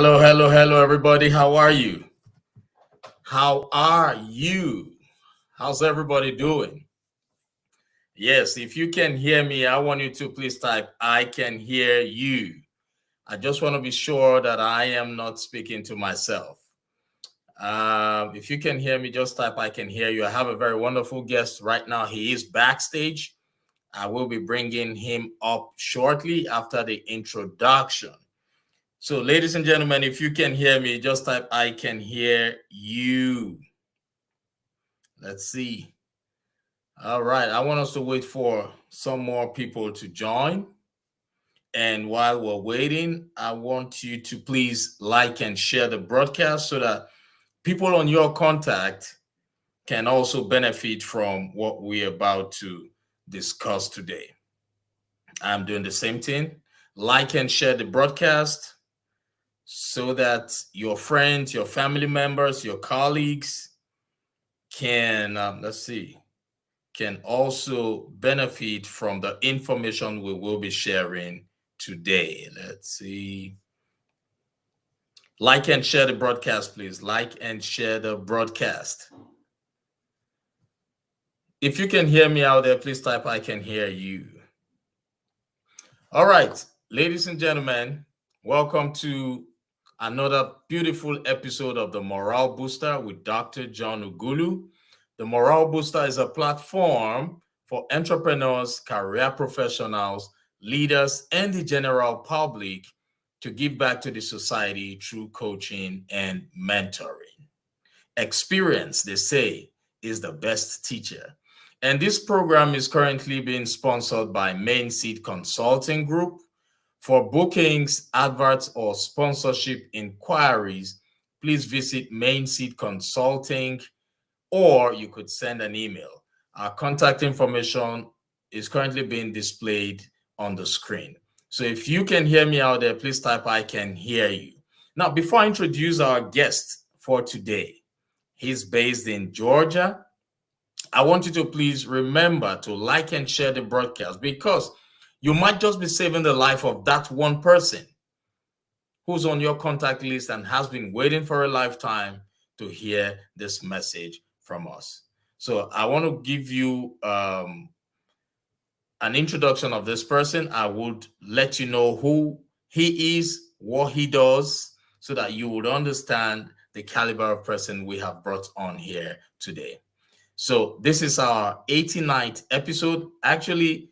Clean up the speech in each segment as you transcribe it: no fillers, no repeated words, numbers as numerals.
Hello, hello, hello, everybody. How are you? How are you? How's everybody doing? Yes, if you can hear me, I want you to please type, I can hear you. I just want to be sure that I am not speaking to myself. If you can hear me, just type, I can hear you. I have a very wonderful guest right now. He is backstage. I will be bringing him up shortly after the introduction. So, ladies and gentlemen, if you can hear me, just type, I can hear you. Let's see. All right. I want us to wait for some more people to join. And while we're waiting, I want you to please like and share the broadcast so that people on your contact can also benefit from what we're about to discuss today. I'm doing the same thing. Like and share the broadcast so that your friends, your family members, your colleagues can, can also benefit from the information we will be sharing today. Let's see. Like and share the broadcast, please. Like and share the broadcast. If you can hear me out there, please type, I can hear you. All right, ladies and gentlemen, welcome to another beautiful episode of the Morale Booster with Dr. John Ughulu. The Morale Booster is a platform for entrepreneurs, career professionals, leaders, and the general public to give back to the society through coaching and mentoring. Experience, they say, is the best teacher. And this program is currently being sponsored by Main Seed Consulting Group. For bookings, adverts, or sponsorship inquiries, please visit Main Seed Consulting, or you could send an email. Our contact information is currently being displayed on the screen. So if you can hear me out there, please type, I can hear you. Now, before I introduce our guest for today, he's based in Georgia. I want you to please remember to like and share the broadcast because you might just be saving the life of that one person who's on your contact list and has been waiting for a lifetime to hear this message from us. So I want to give you an introduction of this person. I would let you know who he is, what he does, so that you would understand the caliber of person we have brought on here today. So this is our 89th episode. Actually,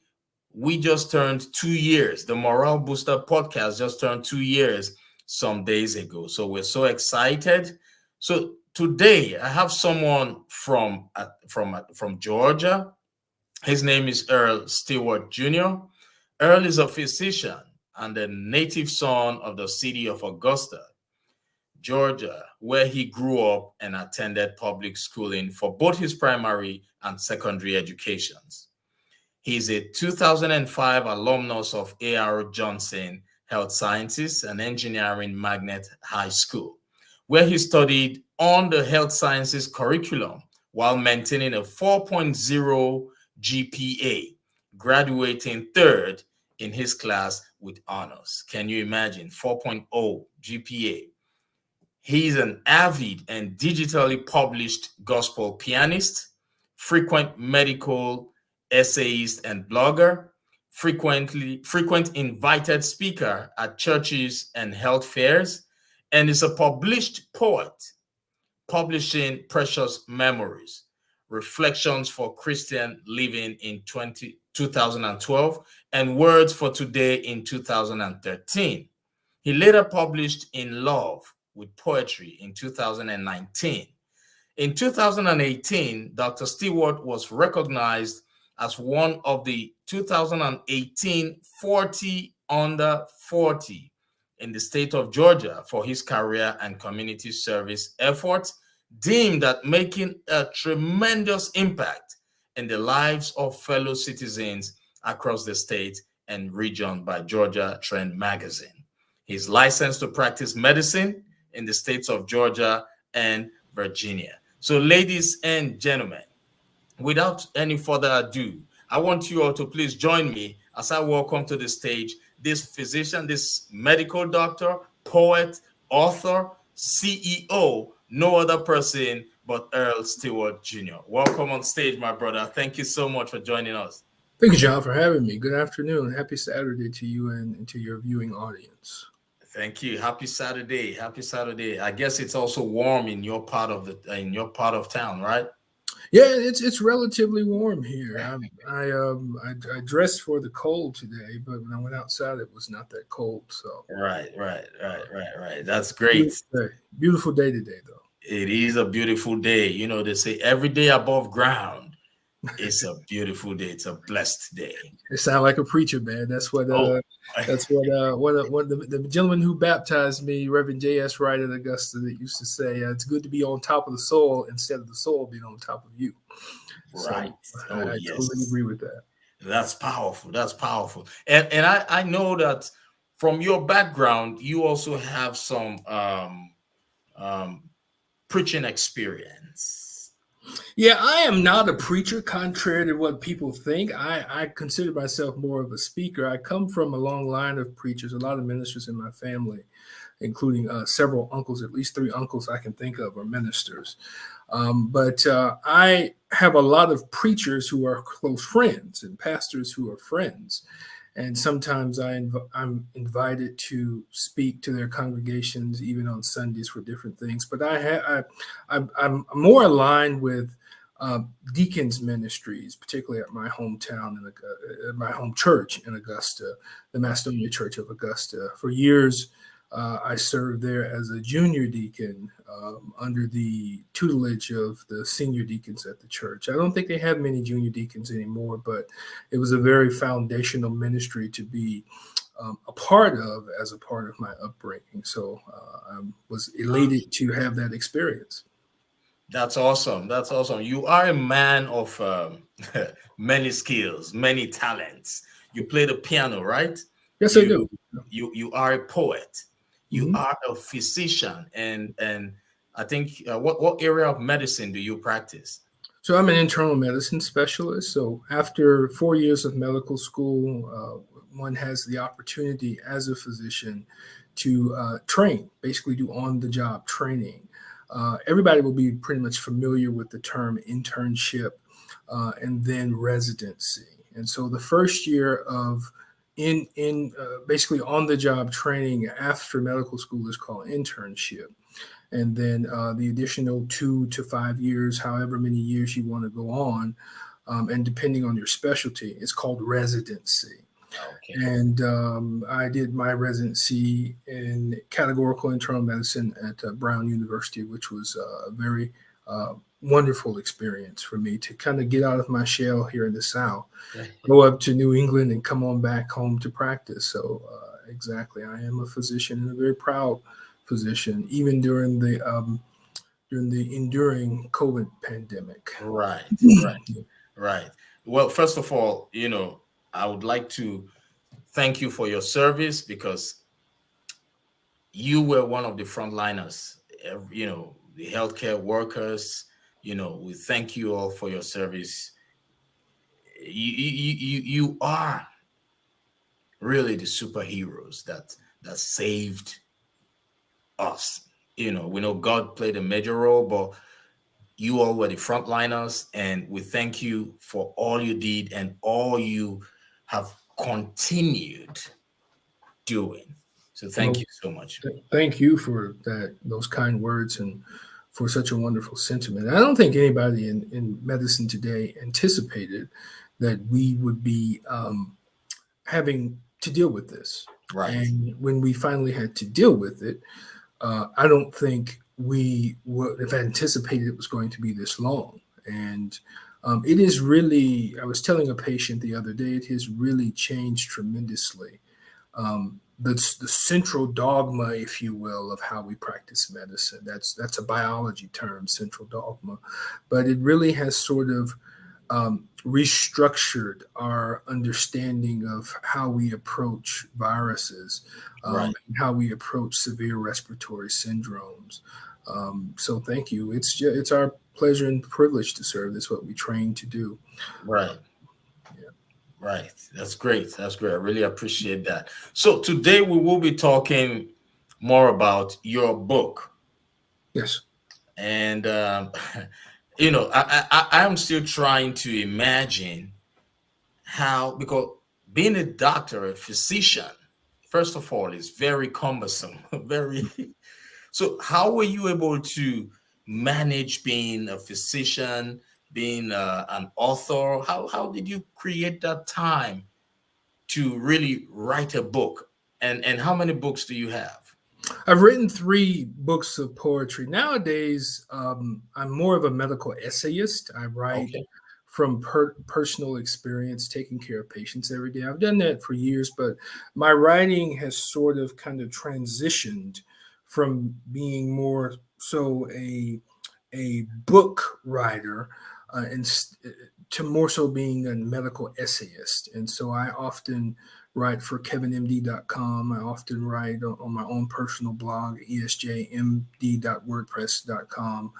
we just turned 2 years. The Morale Booster podcast just turned 2 years some days ago. So we're so excited. So today I have someone from Georgia. His name is Earl Stewart Jr. Earl is a physician and a native son of the city of Augusta, Georgia, where he grew up and attended public schooling for both his primary and secondary educations. He's a 2005 alumnus of A.R. Johnson Health Sciences and Engineering Magnet High School, where he studied on the health sciences curriculum while maintaining a 4.0 GPA, graduating third in his class with honors. Can you imagine? 4.0 GPA. He's an avid and digitally published gospel pianist, frequent medical essayist and blogger, frequent invited speaker at churches and health fairs, and is a published poet, publishing Precious Memories, Reflections for Christian Living in 2012, and Words for Today in 2013. He later published In Love with Poetry in 2019. In 2018, Dr. Stewart was recognized as one of the 2018 40 under 40 in the state of Georgia for his career and community service efforts, deemed at making a tremendous impact in the lives of fellow citizens across the state and region by Georgia Trend magazine. He's licensed to practice medicine in the states of Georgia and Virginia. So, ladies and gentlemen, without any further ado, I want you all to please join me as I welcome to the stage this physician, this medical doctor, poet, author, CEO, no other person but Earl Stewart Jr. Welcome on stage, my brother. Thank you so much for joining us. Thank you, John, for having me. Good afternoon. Happy Saturday to you and to your viewing audience. Thank you. Happy Saturday. Happy Saturday. I guess it's also warm in your part of town, right? Yeah, it's relatively warm here. I dressed for the cold today, but when I went outside, it was not that cold. So Right. That's great. beautiful day, beautiful day today, though. It is a beautiful day. You know, they say every day above ground is a beautiful day. It's a blessed day. It sounded like a preacher, man. Oh, That's what the gentleman who baptized me, Reverend J.S. Wright at Augusta, that used to say, "It's good to be on top of the soil instead of the soil being on top of you." right. So Oh, I totally yes. agree with that. That's powerful. That's powerful. And I know that from your background, you also have some um, preaching experience. Yeah, I am not a preacher, contrary to what people think. I consider myself more of a speaker. I come from a long line of preachers, a lot of ministers in my family, including several uncles, at least three uncles I can think of are ministers. But I have a lot of preachers who are close friends and pastors who are friends. And sometimes I'm invited to speak to their congregations, even on Sundays for different things. But I'm more aligned with deacons ministries, particularly at my hometown my home church in Augusta, the Macedonia Church of Augusta. For years, I served there as a junior deacon under the tutelage of the senior deacons at the church. I don't think they have many junior deacons anymore, but it was a very foundational ministry to be a part of as a part of my upbringing. So I was elated to have that experience. That's awesome. That's awesome. You are a man of many skills, many talents. You play the piano, right? Yes, I You do. you are a poet. You Mhm. are a physician, and I think what area of medicine do you practice? So I'm an internal medicine specialist. So after 4 years of medical school, one has the opportunity as a physician to train, basically do on-the-job training. Everybody will be pretty much familiar with the term internship and then residency. And so the first year of in basically on-the-job training after medical school is called internship, and then the additional 2 to 5 years, however many years you want to go on, and depending on your specialty, it's called residency. Okay. And I did my residency in categorical internal medicine at Brown University, which was a very wonderful experience for me to kind of get out of my shell here in the South, go up to New England, and come on back home to practice. So, exactly, I am a physician and a very proud physician, even during the enduring COVID pandemic. Right. Right. Well, first of all, I would like to thank you for your service because you were one of the frontliners. The healthcare workers. We thank you all for your service. You are really the superheroes that saved us. We know God played a major role, but you all were the frontliners, and we thank you for all you did and all you have continued doing. So thank Well, you so much. thank you for those kind words and for such a wonderful sentiment. I don't think anybody in medicine today anticipated that we would be having to deal with this. Right. And when we finally had to deal with it, I don't think we would have anticipated it was going to be this long. And it is really, I was telling a patient the other day, it has really changed tremendously. The central dogma, if you will, of how we practice medicine. That's a biology term, central dogma, but it really has sort of restructured our understanding of how we approach viruses, Right. and how we approach severe respiratory syndromes. So thank you. It's our pleasure and privilege to serve. That's what we train to do. Right. Yeah. Right. That's great. That's great. I really appreciate that. So today we will be talking more about your book. Yes. And I'm still trying to imagine how, because being a doctor, a physician, first of all, is very cumbersome. Very. So, how were you able to manage being a physician, being an author? How did you create that time to really write a book? And how many books do you have? I've written 3 books of poetry. Nowadays, I'm more of a medical essayist. I write Okay. from personal experience taking care of patients every day. I've done that for years, but my writing has sort of kind of transitioned from being more so a book writer and to more so being a medical essayist. And so I often write for kevinmd.com. I often write on my own personal blog, esjmd.wordpress.com,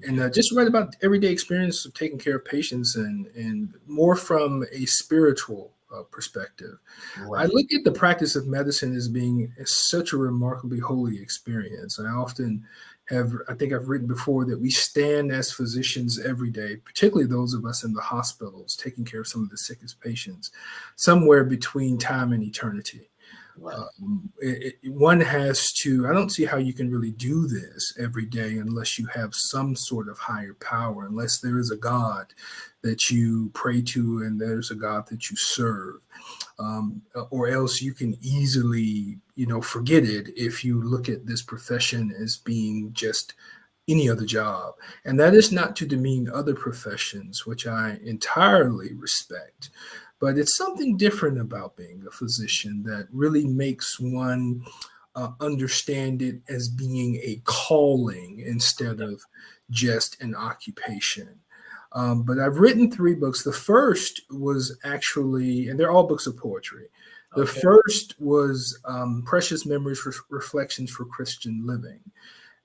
and Okay. just write about everyday experience of taking care of patients and more from a spiritual perspective. I Right. look at the practice of medicine as being such a remarkably holy experience. I often have, I think I've written before that we stand as physicians every day, particularly those of us in the hospitals taking care of some of the sickest patients, somewhere between time and eternity. Right. One has to, I don't see how you can really do this every day unless you have some sort of higher power, unless there is a God that you pray to and there's a God that you serve. Or else you can easily, forget it if you look at this profession as being just any other job. And that is not to demean other professions, which I entirely respect. But it's something different about being a physician that really makes one understand it as being a calling instead of just an occupation. But I've written 3 books. The first was actually, and they're all books of poetry. The Okay. first was Precious Memories, Reflections for Christian Living.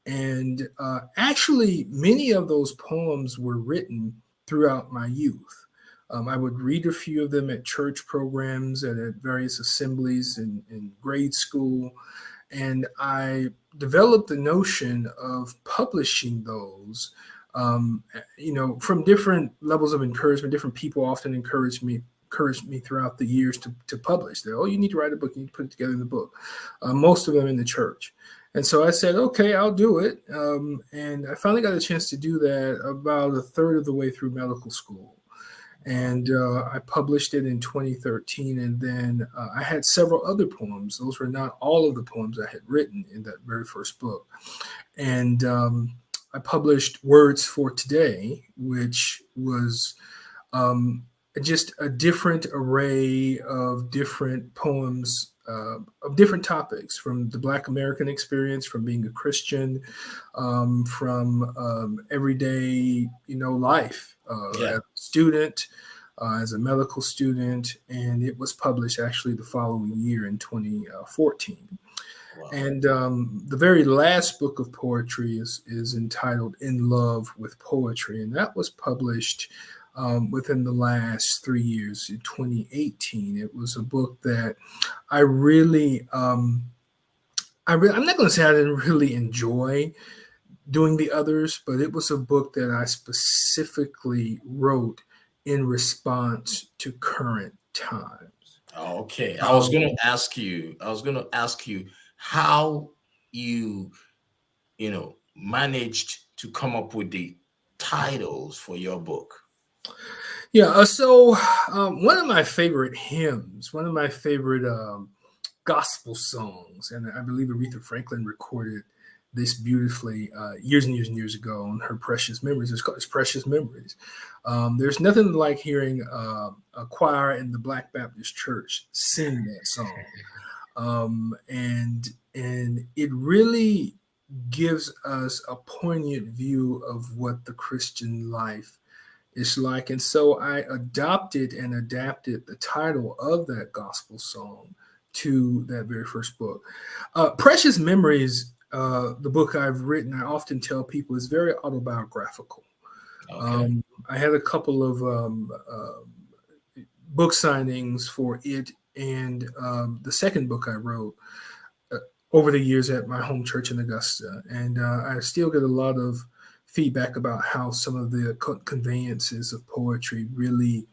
And actually, many of those poems were written throughout my youth. I would read a few of them at church programs and at various assemblies in grade school. And I developed the notion of publishing those, from different levels of encouragement. Different people often encouraged me throughout the years to publish. They, oh, you need to write a book. You need to put it together in the book. Most of them in the church. And so I said, okay, I'll do it. And I finally got a chance to do that about a third of the way through medical school. Wow. And I published it in 2013. And then I had several other poems. Those were not all of the poems I had written in that very first book. And I published Words for Today, which was um, just a different array of different poems of different topics, from the Black American experience, from being a Christian, from everyday, life Yeah. as a student, as a medical student, and it was published actually the following year in 2014. Wow. And the very last book of poetry is entitled In Love with Poetry. And that was published within the last 3 years in 2018. It was a book that I really, I'm not going to say I didn't really enjoy doing the others, but it was a book that I specifically wrote in response to current times. Okay. Um, I was going to ask you how you, managed to come up with the titles for your book. Yeah, so one of my favorite hymns, one of my favorite gospel songs, and I believe Aretha Franklin recorded this beautifully years and years and years ago on her Precious Memories. It's called Precious Memories. There's nothing like hearing a choir in the Black Baptist Church sing that song, and it really gives us a poignant view of what the Christian life is like. And so I adopted and adapted the title of that gospel song to that very first book. Precious Memories, the book I've written, I often tell people is very autobiographical. Okay. I had a couple of book signings for it, and the second book I wrote over the years at my home church in Augusta, and I still get a lot of feedback about how some of the conveyances of poetry really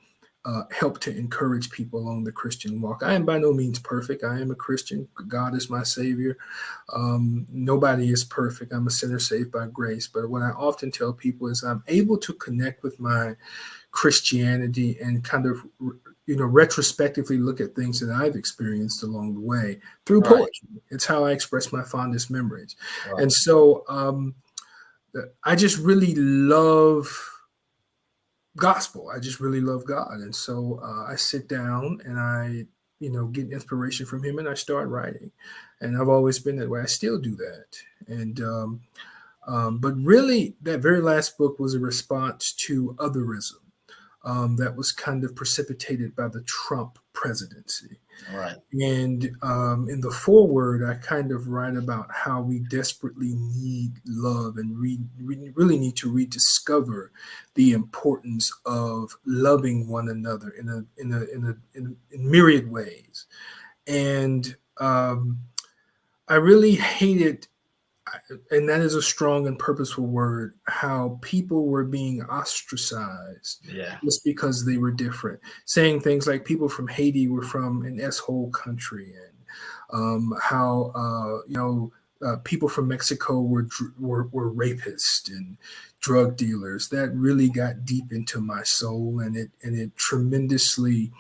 help to encourage people along the Christian walk. I am by no means perfect. I am a Christian. God is my Savior. Nobody is perfect. I'm a sinner saved by grace. But what I often tell people is I'm able to connect with my Christianity and kind of, retrospectively look at things that I've experienced along the way through poetry. It's how I express my fondest memories. Right. And so I just really love gospel. I just really love God. And so I sit down and I, get inspiration from him and I start writing. And I've always been that way. I still do that. And, but really that very last book was a response to otherism. That was kind of precipitated by the Trump presidency. Right. And in the foreword, I kind of write about how we desperately need love and really need to rediscover the importance of loving one another in myriad ways. And I really hated, and that is a strong and purposeful word, how people were being ostracized just because they were different. Saying things like people from Haiti were from an S-hole country, and how people from Mexico were rapists and drug dealers. That really got deep into my soul, and it tremendously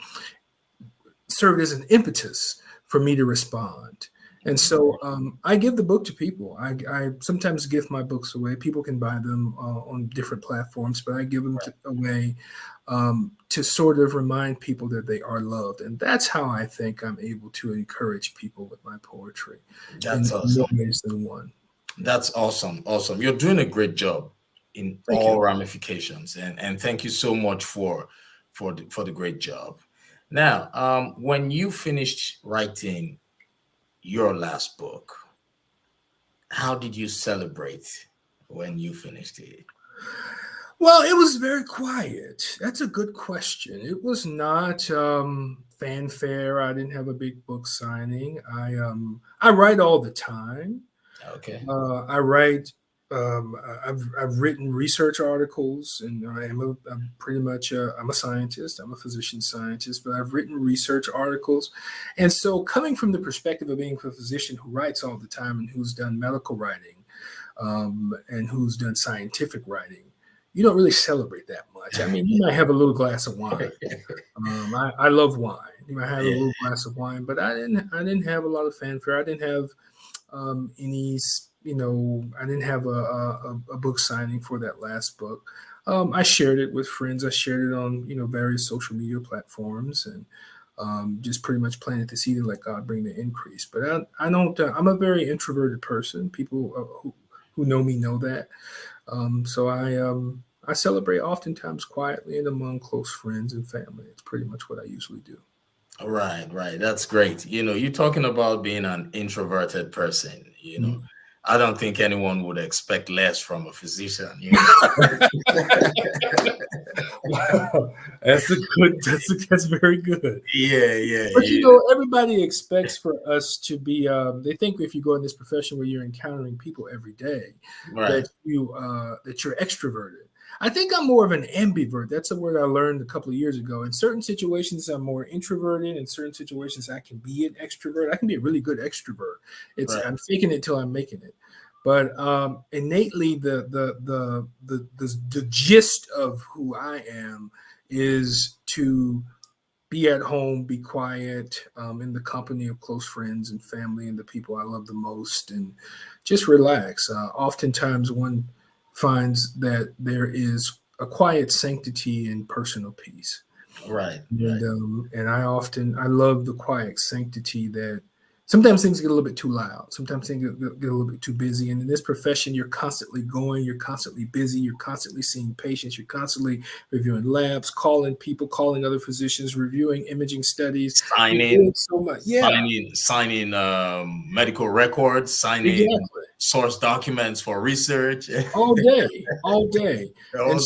served as an impetus for me to respond. And so I give the book to people. I sometimes give my books away. People can buy them on different platforms, but I give them away to sort of remind people that they are loved. And that's how I think I'm able to encourage people with my poetry. That's awesome. More ways than one. That's awesome. Awesome. You're doing a great job in all ramifications. And thank you so much for the great job. Now, when you finished writing your last book, how did you celebrate when you finished it? Well, it was very quiet. That's a good question. It was not fanfare. I didn't have a big book signing. I write all the time. Okay. I write. I've written research articles, and I'm a scientist. I'm a physician scientist, but I've written research articles. And so coming from the perspective of being a physician who writes all the time and who's done medical writing and who's done scientific writing, you don't really celebrate that much. I mean, you might have a little glass of wine. I love wine. You might have a little glass of wine, but I didn't have a lot of fanfare. I didn't have any. I didn't have a book signing for that last book. I shared it with friends. I shared it on, various social media platforms, and just pretty much planted the seed and let God bring the increase. But I don't. I'm a very introverted person. People who know me know that. So I celebrate oftentimes quietly and among close friends and family. It's pretty much what I usually do. Right. That's great. You're talking about being an introverted person. Mm-hmm. I don't think anyone would expect less from a physician. Wow. That's very good. Yeah. But everybody expects for us to be. They think if you go in this profession where you're encountering people every day, that you're extroverted. I think I'm more of an ambivert. That's a word I learned a couple of years ago. In certain situations, I'm more introverted. In certain situations, I can be an extrovert. I can be a really good extrovert. I'm faking it till I'm making it. But innately, the gist of who I am is to be at home, be quiet, in the company of close friends and family and the people I love the most, and just relax. Oftentimes, one finds that there is a quiet sanctity and personal peace. Right. And I love the quiet sanctity that sometimes things get a little bit too loud. Sometimes things get a little bit too busy. And in this profession, you're constantly going, you're constantly busy, you're constantly seeing patients, you're constantly reviewing labs, calling people, calling other physicians, reviewing imaging studies, signing so much. Signing medical records, signing source documents for research. all day. So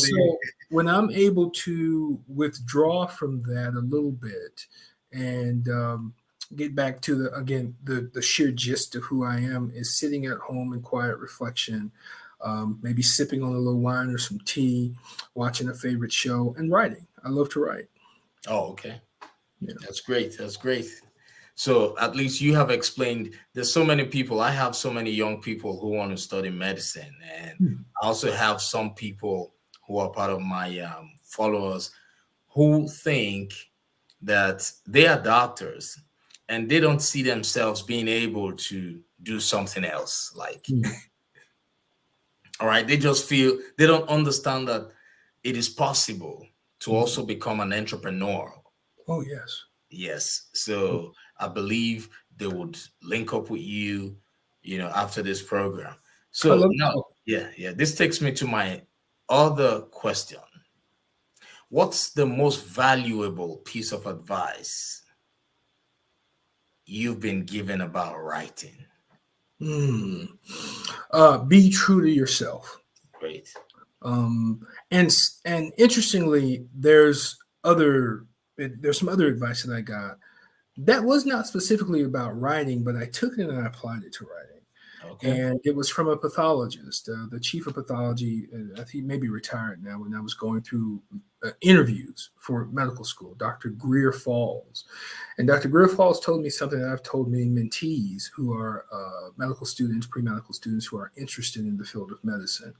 when I'm able to withdraw from that a little bit and get back to the sheer gist of who I am is sitting at home in quiet reflection, maybe sipping on a little wine or some tea, watching a favorite show, and writing. I love to write. Oh, okay. Yeah. That's great. That's great. So at least you have explained. There's so many people. I have so many young people who want to study medicine, and I also have some people who are part of my followers who think that they are doctors and they don't see themselves being able to do something else. Like, Hmm. all right, they just feel they don't understand that it is possible to Hmm. also become an entrepreneur. Oh yes. Yes. So I believe they would link up with you, after this program. I So love to now, talk. yeah, this takes me to my other question. What's the most valuable piece of advice you've been given about writing? Hmm. Be true to yourself. Great. And interestingly, there's some other advice that I got that was not specifically about writing, but I took it and I applied it to writing. Okay. And it was from a pathologist, the chief of pathology. I think he may be retired now. When I was going through interviews for medical school, Dr. Greer Falls, and Dr. Greer Falls told me something that I've told many mentees who are medical students, pre-medical students who are interested in the field of medicine.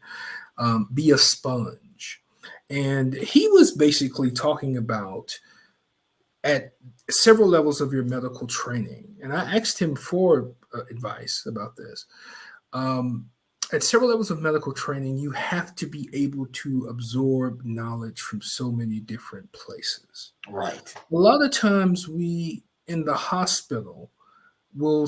Be a sponge. And he was basically talking about at several levels of your medical training. And I asked him for advice about this. Um, at several levels of medical training, you have to be able to absorb knowledge from so many different places. Right. A lot of times, we in the hospital will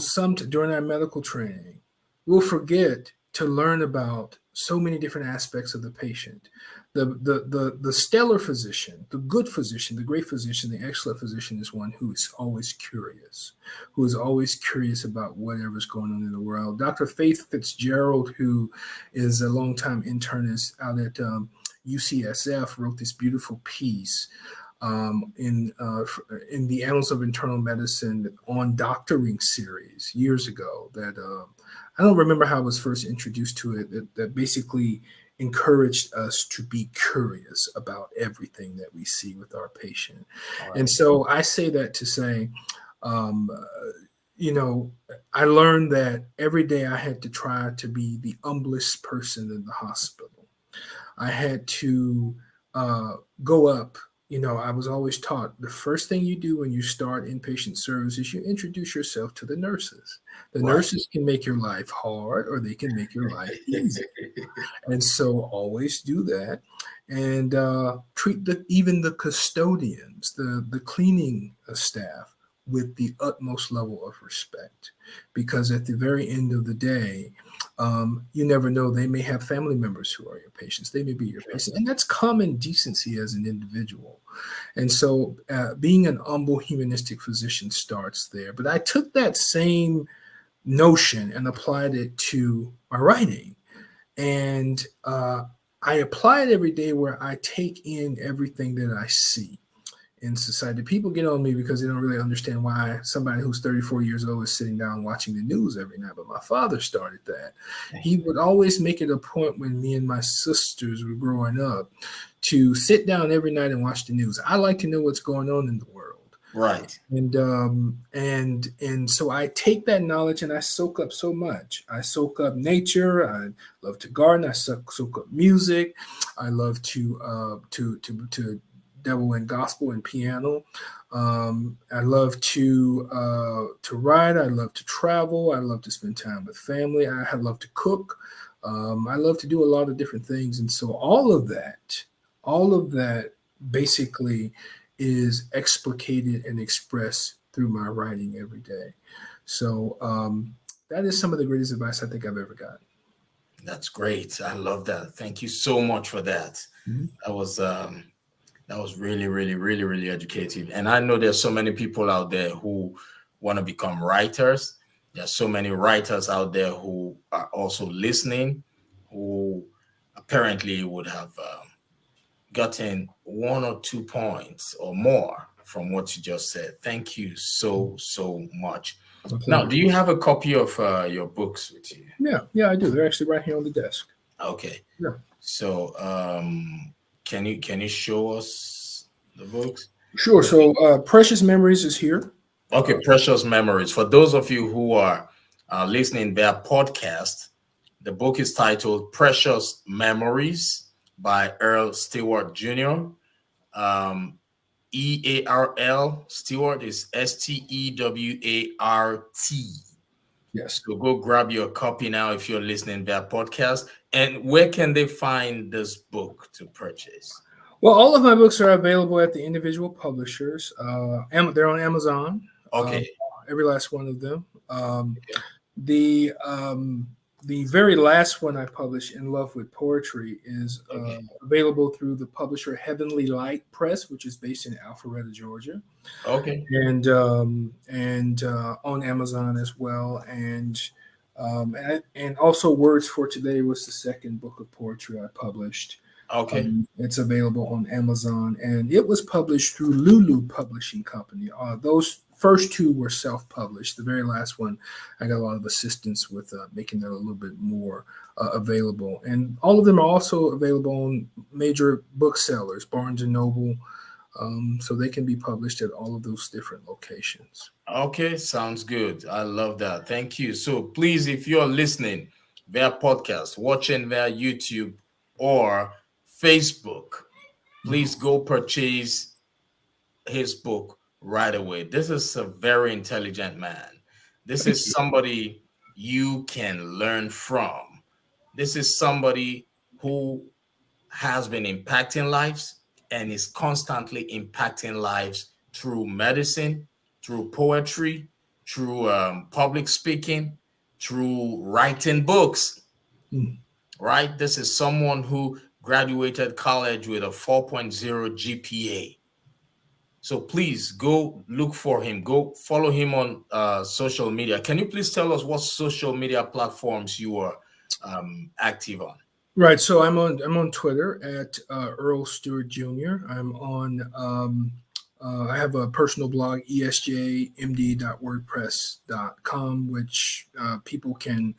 during our medical training, we'll forget to learn about so many different aspects of the patient. The stellar physician, the good physician, the great physician, the excellent physician is one who is always curious, who is always curious about whatever's going on in the world. Dr. Faith Fitzgerald, who is a longtime internist out at UCSF, wrote this beautiful piece in the Annals of Internal Medicine on doctoring series years ago. That I don't remember how I was first introduced to it. That basically encouraged us to be curious about everything that we see with our patient. All And right. so I say that to say, um, you know, I learned that every day I had to try to be the humblest person in the hospital. I had to go up. I was always taught the first thing you do when you start inpatient service is you introduce yourself to the nurses. The Right. nurses can make your life hard or they can make your life easy. And so always do that and treat even the custodians, the cleaning staff with the utmost level of respect. Because at the very end of the day, you never know. They may have family members who are your patients. They may be your patients. And that's common decency as an individual. And so being an humble humanistic physician starts there. But I took that same notion and applied it to my writing. And I apply it every day where I take in everything that I see in society. People get on me because they don't really understand why somebody who's 34 years old is sitting down watching the news every night. But my father started that. He would always make it a point when me and my sisters were growing up to sit down every night and watch the news. I like to know what's going on in the world. Right. And so I take that knowledge and I soak up so much. I soak up nature. I love to garden. I soak up music. I love to devil in gospel and piano. I love to write. I love to travel. I love to spend time with family. I love to cook. I love to do a lot of different things, and so all of that, basically is explicated and expressed through my writing every day. So that is some of the greatest advice I think I've ever got. That's great. I love that. Thank you so much for that. Mhm. That was really, really, really, really educative. And I know there's so many people out there who want to become writers. There's so many writers out there who are also listening, who apparently would have gotten 1 or 2 points or more from what you just said. Thank you so much. My Now, pleasure. do you have a copy of your books with you? Yeah, I do. They're actually right here on the desk. Okay. Yeah. So, can you show us the books? Sure. So, Precious Memories is here. Okay, Precious Memories. For those of you who are listening their podcast, the book is titled Precious Memories by Earl Stewart Jr. Earl Stewart is Stewart. Yes. So go grab your copy now if you're listening to their podcast. And where can they find this book to purchase? Well, all of my books are available at the individual publishers. They're on Amazon. Um, Okay. every last one of them. Okay. The um, the very last one I published, In Love with Poetry, is Okay. available through the publisher Heavenly Light Press, which is based in Alpharetta, Georgia, Okay. and on Amazon as well. And also Words for Today was the second book of poetry I published. Okay. It's available on Amazon, and it was published through Lulu Publishing Company. Those first two were self-published. The very last one, I got a lot of assistance with making that a little bit more available. And all of them are also available on major booksellers, Barnes and Noble, so they can be published at all of those different locations. Okay. Sounds good. I love that. Thank you. So please, if you're listening via podcast, watching via YouTube or Facebook, please go purchase his book right away. This is a very intelligent man. This Thank is you. somebody you can learn from. This is somebody who has been impacting lives and is constantly impacting lives through medicine, through poetry, through public speaking, through writing books, Mm. right? This is someone who graduated college with a 4.0 GPA. So please go look for him. Go follow him on social media. Can you please tell us what social media platforms you are active on? Right. So I'm on Twitter at Earl Stewart Jr. I have a personal blog, esjmd.wordpress.com, which people can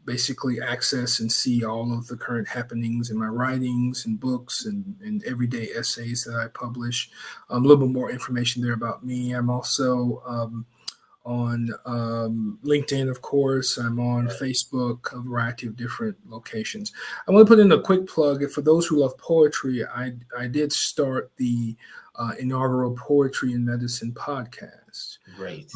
basically access and see all of the current happenings in my writings and books and everyday essays that I publish. A little bit more information there about me. I'm also on LinkedIn, of course. I'm on Facebook, a variety of different locations. I want to put in a quick plug. For those who love poetry, I did start the inaugural Poetry and Medicine podcast, Great.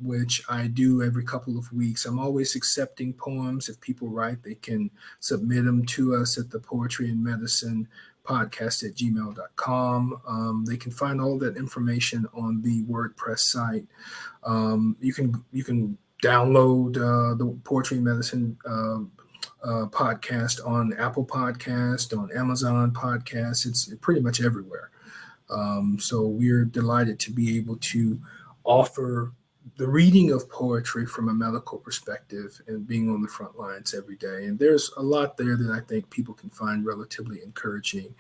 which I do every couple of weeks. I'm always accepting poems. If people write, they can submit them to us at the Poetry and Medicine podcast at gmail.com. They can find all of that information on the WordPress site. You can download the Poetry and Medicine podcast on Apple Podcast, on Amazon Podcast. It's pretty much everywhere. So we're delighted to be able to offer the reading of poetry from a medical perspective and being on the front lines every day. And there's a lot there that I think people can find relatively encouraging,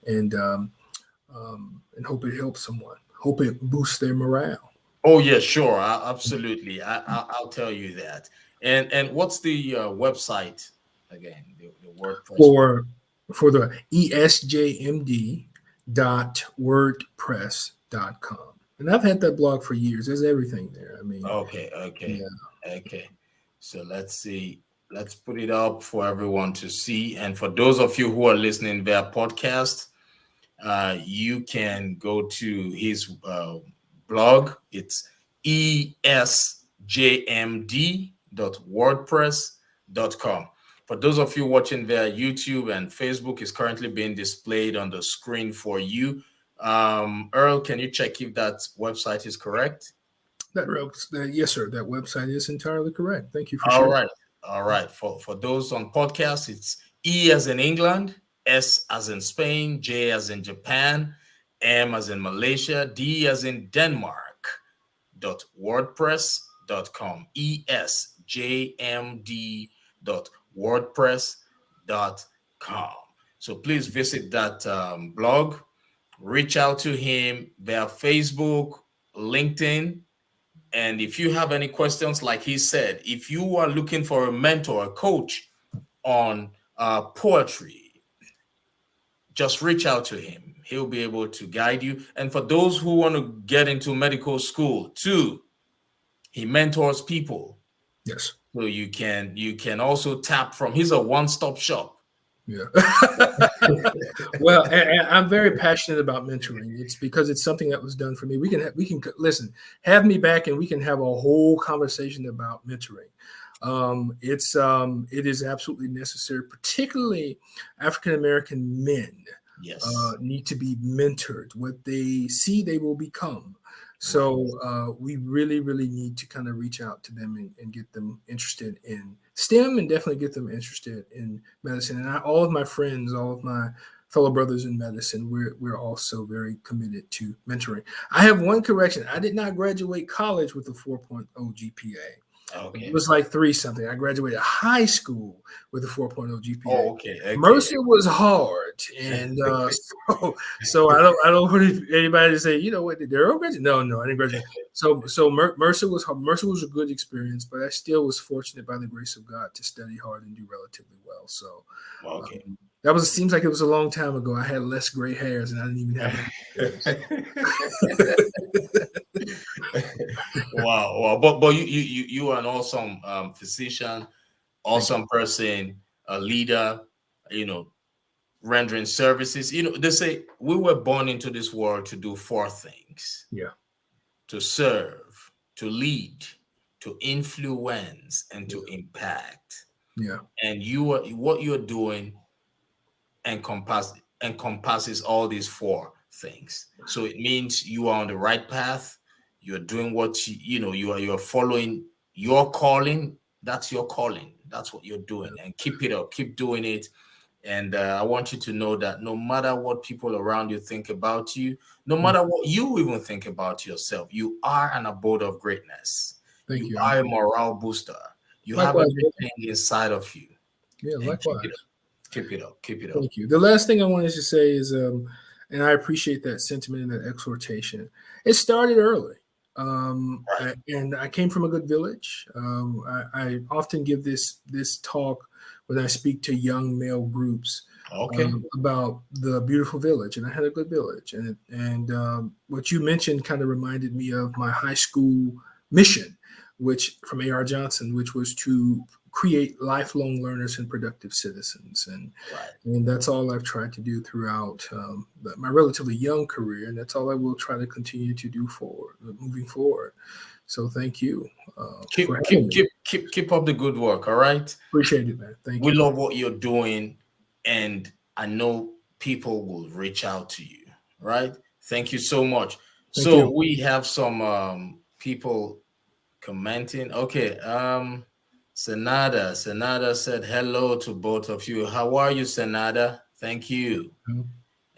and hope it helps someone. Hope it boosts their morale. Oh yeah, sure, absolutely. I'll tell you that. And what's the website again? The WordPress. For the esjmd.wordpress.com. And I've had that blog for years. There's everything there. I mean, Okay, okay, yeah. okay. So let's see. Let's put it up for everyone to see. And for those of you who are listening via podcast, you can go to his blog. It's esjmd.wordpress.com. For those of you watching via YouTube and Facebook, is currently being displayed on the screen for you. Earl, can you check if that website is correct? Yes, sir. That website is entirely correct. Thank you for All sharing. right. All right. For those on podcast, it's E as in England, S as in Spain, J as in Japan, M as in Malaysia, D as in Denmark, .wordpress.com. esjmd.wordpress.com. So please visit that blog reach out to him via Facebook, LinkedIn. And if you have any questions, like he said, if you are looking for a mentor, a coach on poetry, just reach out to him. He'll be able to guide you. And for those who want to get into medical school too, he mentors people. Yes. So you can also tap from. He's a one-stop shop. Yeah. Well, and I'm very passionate about mentoring. It's because it's something that was done for me. We can listen, have me back, and we can have a whole conversation about mentoring. It is absolutely necessary, particularly African American men. Yes. Need to be mentored. What they see, they will become. So we really, really need to kind of reach out to them and get them interested in STEM, and definitely get them interested in medicine. And all of my friends, all of my fellow brothers in medicine, we're also very committed to mentoring. I have one correction. I did not graduate college with a 4.0 GPA. Okay. It was like 3 something. I graduated high school with a 4.0 GPA. Oh, okay. Mercer was hard, and so I don't want anybody to say, you know what, did Earl graduate? No, I didn't graduate. So Mercer was hard. Mercer was a good experience, but I still was fortunate by the grace of God to study hard and do relatively well. So okay. Seems like it was a long time ago. I had less gray hairs, and I didn't even have wow. But you are an awesome physician, awesome person, a leader, rendering services. They say we were born into this world to do 4 things. Yeah. To serve, to lead, to influence, and to impact. Yeah. And what you're doing encompasses all these 4 things. So it means you are on the right path. You're doing what you're following your calling. That's your calling. That's what you're doing. And keep it up. Keep doing it. And I want you to know that no matter what people around you think about you, no matter what you even think about yourself, you are an abode of greatness. Thank you. You are a morale booster. You likewise, have everything inside of you. Yeah, likewise. Keep it up. Thank you. The last thing I wanted to say is, and I appreciate that sentiment and that exhortation. It started early. And I came from a good village. I often give this talk when I speak to young male groups about the beautiful village, and I had a good village. And what you mentioned kind of reminded me of my high school mission, which from A.R. Johnson, which was to create lifelong learners and productive citizens. And that's all I've tried to do throughout my relatively young career. And that's all I will try to continue to do moving forward. So thank you. Keep up the good work. All right. Appreciate it, man. Thank you. We love what you're doing. And I know people will reach out to you. Right. Thank you so much. Thank you. We have some people commenting. Okay. Senada said hello to both of you. How are you, Senada? Thank you. Mm-hmm.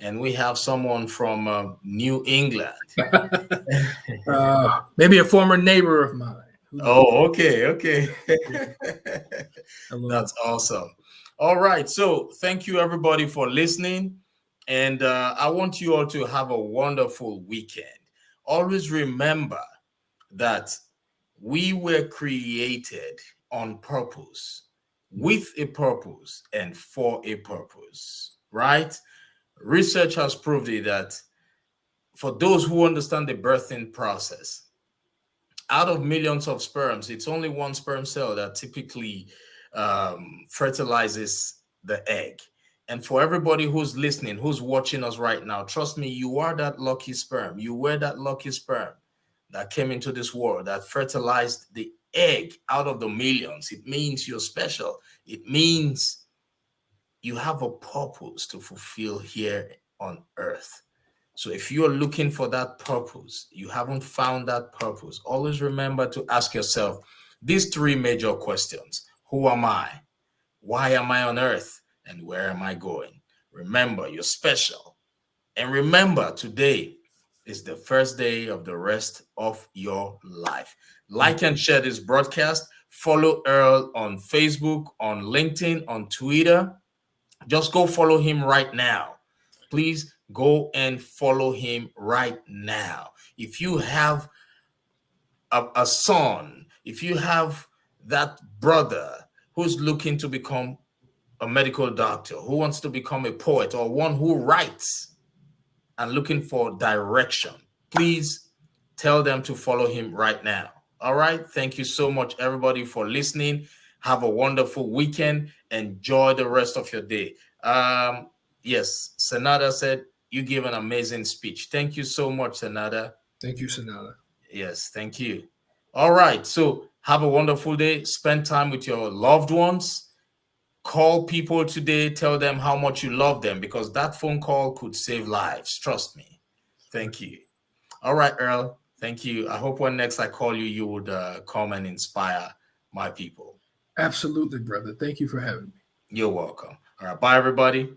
And we have someone from New England. Maybe a former neighbor of mine. Oh, okay. That's awesome. All right. So thank you, everybody, for listening. And I want you all to have a wonderful weekend. Always remember that we were created on purpose, with a purpose, and for a purpose, right? Research has proved it that for those who understand the birthing process, out of millions of sperms, it's only one sperm cell that typically fertilizes the egg. And for everybody who's listening, who's watching us right now, trust me, you are that lucky sperm. You were that lucky sperm that came into this world, that fertilized the egg out of the millions. It means you're special. It means you have a purpose to fulfill here on earth. So if you're looking for that purpose, you haven't found that purpose, always remember to ask yourself these 3 major questions. Who am I? Why am I on earth? And where am I going? Remember, you're special. And remember, today is the first day of the rest of your life. Like and share this broadcast. Follow Earl on Facebook, on LinkedIn, on Twitter. Just go follow him right now. Please go and follow him right now. If you have a son, if you have that brother who's looking to become a medical doctor, who wants to become a poet, or one who writes and looking for direction, please tell them to follow him right now. All right. Thank you so much, everybody, for listening. Have a wonderful weekend. Enjoy the rest of your day. Yes, Senada said you give an amazing speech. Thank you so much, Senada. Thank you, Sanada. Yes, thank you. All right. So have a wonderful day. Spend time with your loved ones. Call people today. Tell them how much you love them, because that phone call could save lives. Trust me. Thank you. All right, Earl. Thank you. I hope when next I call you, you would come and inspire my people. Absolutely, brother. Thank you for having me. You're welcome. All right. Bye, everybody.